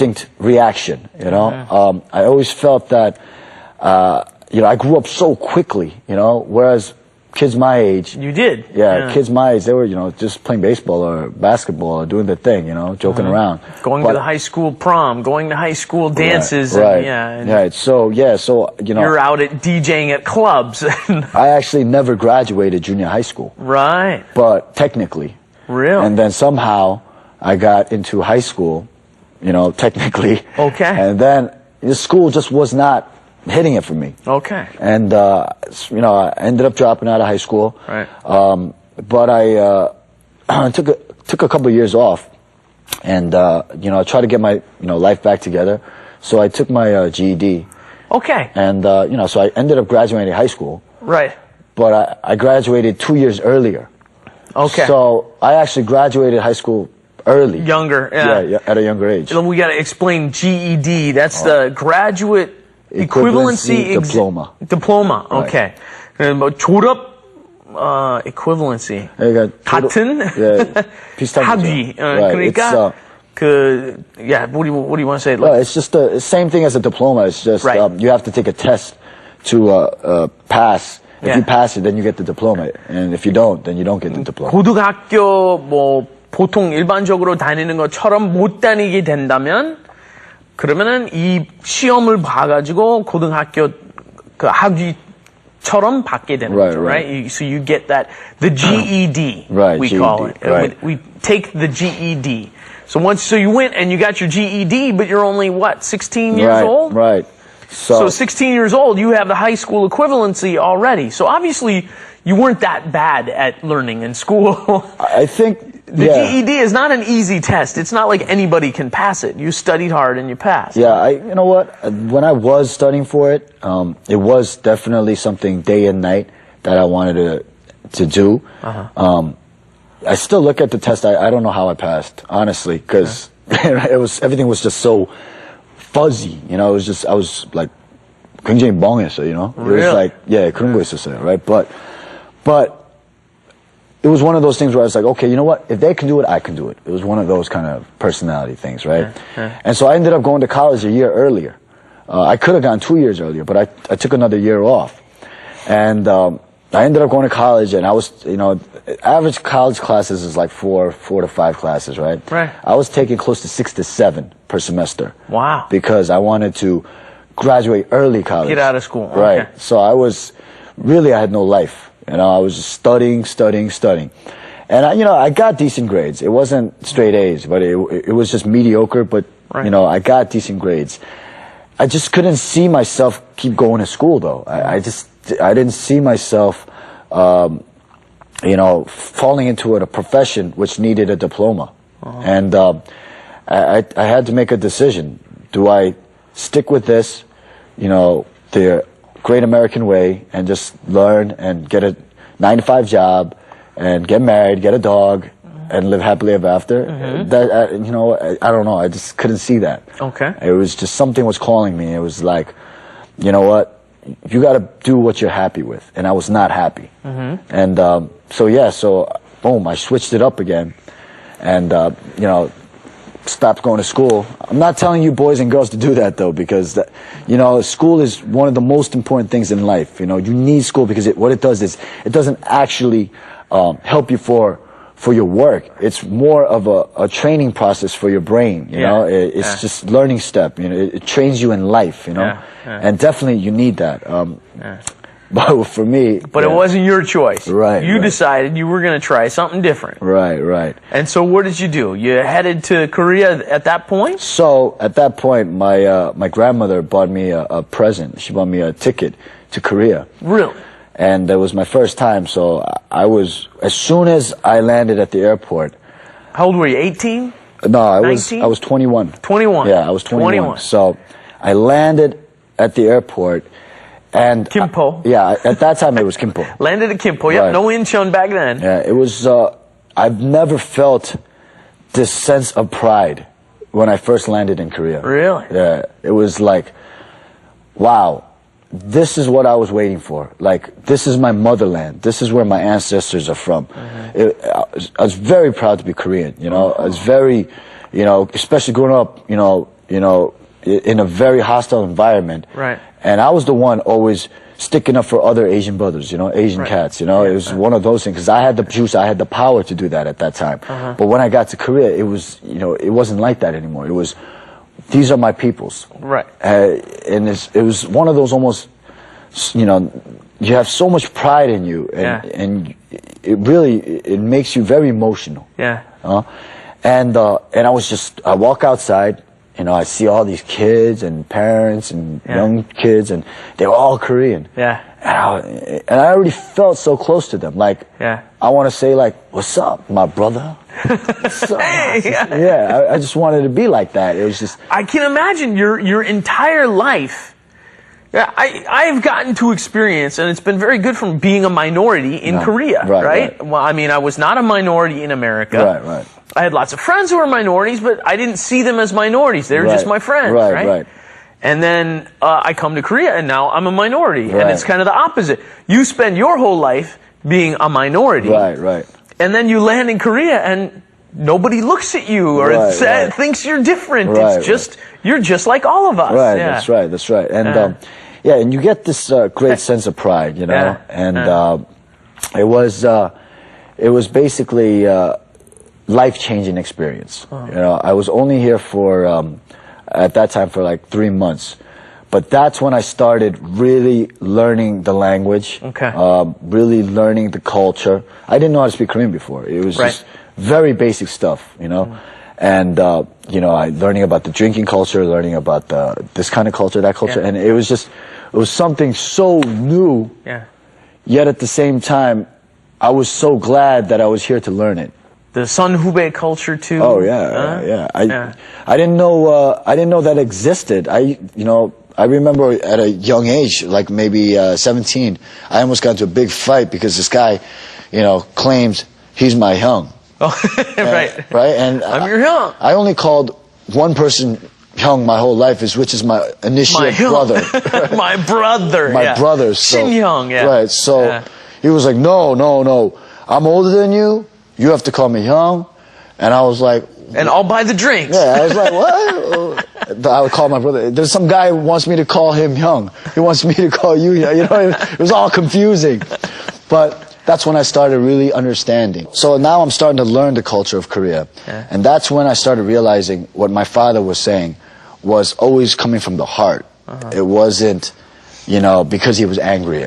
instinct reaction, you know. I always felt that, you know, I grew up so quickly, you know, whereas kids my age. You did? Yeah, kids my age, they were, you know, just playing baseball or basketball or doing their thing, you know, joking around. Going to the high school prom, going to high school dances. Right, and, right. So, yeah, so, you know. You're out at DJing at clubs. I actually never graduated junior high school. Right. But technically. Really? And then somehow I got into high school, you know, technically. Okay. And then the school just was not hitting it for me. Okay. And, you know, I ended up dropping out of high school. Right. But I took a couple of years off and, you know, I tried to get my, you know, life back together. So I took my GED. Okay. And, you know, so I ended up graduating high school. Right. But I graduated 2 years earlier. Okay. So I actually graduated high school early. Younger. Yeah, at a younger age. We got to explain GED. That's the graduate equivalency diploma. Diploma. Okay. 뭐 졸업 equivalency. 같은 비슷한 학위. Right. 그러니까 yeah, what do you want to say? No, it's just the same thing as a diploma. It's just you have to take a test to pass. If you pass it, then you get the diploma. And if you don't, then you don't get the diploma. 고등학교 뭐 보통 일반적으로 다니는 것처럼 못 다니게 된다면 그러면은 이 시험을 봐가지고 고등학교 그 학위처럼 받게 되는 거죠, right? So you get that the GED, right? We GED, call it. Right. We take the GED. So you went and you got your GED, but you're only what, 16 years old? Right. So 16 years old, you have the high school equivalency already. So obviously, you weren't that bad at learning in school. I think the GED is not an easy test. It's not like anybody can pass it. You studied hard and you passed. Yeah, you know what? When I was studying for it, it was definitely something day and night that I wanted to do. I still look at the test. I don't know how I passed, honestly, because everything was just so fuzzy, you know. It was just I was like 굉장히 멍했어, you know. Really? It was like 그런 거 있었어요, right? But it was one of those things where I was like, okay, you know what? If they can do it, I can do it. It was one of those kind of personality things, right? And so I ended up going to college a year earlier. I could have gone 2 years earlier, but I took another year off, and I ended up going to college, and I was, you know, average college classes is like four to five classes, right? Right. I was taking close to 6 to 7 per semester. Wow. Because I wanted to graduate early college. Get out of school. Right. Okay. So I had no life. You know, I was just studying. And I got decent grades. It wasn't straight A's, but it was just mediocre, but, you know, I got decent grades. I just couldn't see myself keep going to school, though. I didn't see myself, you know, falling into a profession which needed a diploma. And I had to make a decision. Do I stick with this, you know, the great American way, and just learn and get a 9-to-5 job and get married, get a dog, and live happily ever after? That, you know, I don't know. I just couldn't see that. Okay. It was just something was calling me. It was like, you know what? You got to do what you're happy with. And I was not happy. And so boom, I switched it up again, and you know, stopped going to school. I'm not telling you boys and girls to do that, though, because you know, school is one of the most important things in life. You know, you need school because what it does is it doesn't actually help you for your work. It's more of a training process for your brain. You know, it's just learning step. You know, it trains you in life. You know, and definitely you need that. But for me... But it wasn't your choice. Right. You decided you were going to try something different. Right. And so what did you do? You headed to Korea at that point? So, at that point, my grandmother bought me a present. She bought me a ticket to Korea. Really? And it was my first time, so as soon as I landed at the airport... How old were you, 18? No, I was 21. 21? Yeah, I was 21. So, I landed at the airport... And Kimpo. At that time it was Kimpo. Landed at Kimpo. Yep, no Incheon back then. Yeah, it was. I've never felt this sense of pride when I first landed in Korea. Really? Yeah, it was like, wow, this is what I was waiting for. Like, this is my motherland. This is where my ancestors are from. I was very proud to be Korean. You know, I was very, you know, especially growing up, you know, in a very hostile environment. Right. And I was the one always sticking up for other Asian brothers, Asian cats, It was one of those things, because I had the juice, I had the power to do that at that time. But when I got to Korea, it was, it wasn't like that anymore. It was, these are my peoples. Right. And it was one of those almost, you have so much pride in you, and it really, it makes you very emotional. Yeah. And I walk outside, I see all these kids and parents and young kids, and they were all Korean. Yeah. And I already felt so close to them. Like, I want to say, like, what's up, my brother? What's up? Hey, I just wanted to be like that. It was just. I can imagine your entire life. Yeah, I've gotten to experience, and it's been very good from being a minority in Korea, right? Well, I mean, I was not a minority in America. Right. I had lots of friends who were minorities, but I didn't see them as minorities. They were just my friends, right? And then I come to Korea, and now I'm a minority, and it's kind of the opposite. You spend your whole life being a minority, right. And then you land in Korea, and nobody looks at you or thinks you're different. It's just you're just like all of us. Right, that's right. And and you get this great sense of pride, and it was basically life-changing experience. I was only here for at that time for like 3 months, but that's when I started really learning the language, really learning the culture. I didn't know how to speak Korean before. It was just very basic stuff, and I learning about the drinking culture, learning about this kind of culture, that culture, and it was something so new. Yet at the same time, I was so glad that I was here to learn it. The Sunhube culture too. Oh yeah. I didn't know that existed. I remember at a young age, like maybe 17, I almost got into a big fight because this guy, claims he's my hyung. Oh, right. And I'm your hyung. I only called one person hyung my whole life, which is my initiate brother. My brother. My brother. So, Shin hyung. Yeah. Right. So he was like, no. I'm older than you. You have to call me hyung. And I was like, and I'll buy the drinks. Yeah, I was like, what? I would call my brother. There's some guy who wants me to call him hyung. He wants me to call you. It was all confusing. But that's when I started really understanding. So now I'm starting to learn the culture of Korea. And that's when I started realizing what my father was saying was always coming from the heart. It wasn't, because he was angry.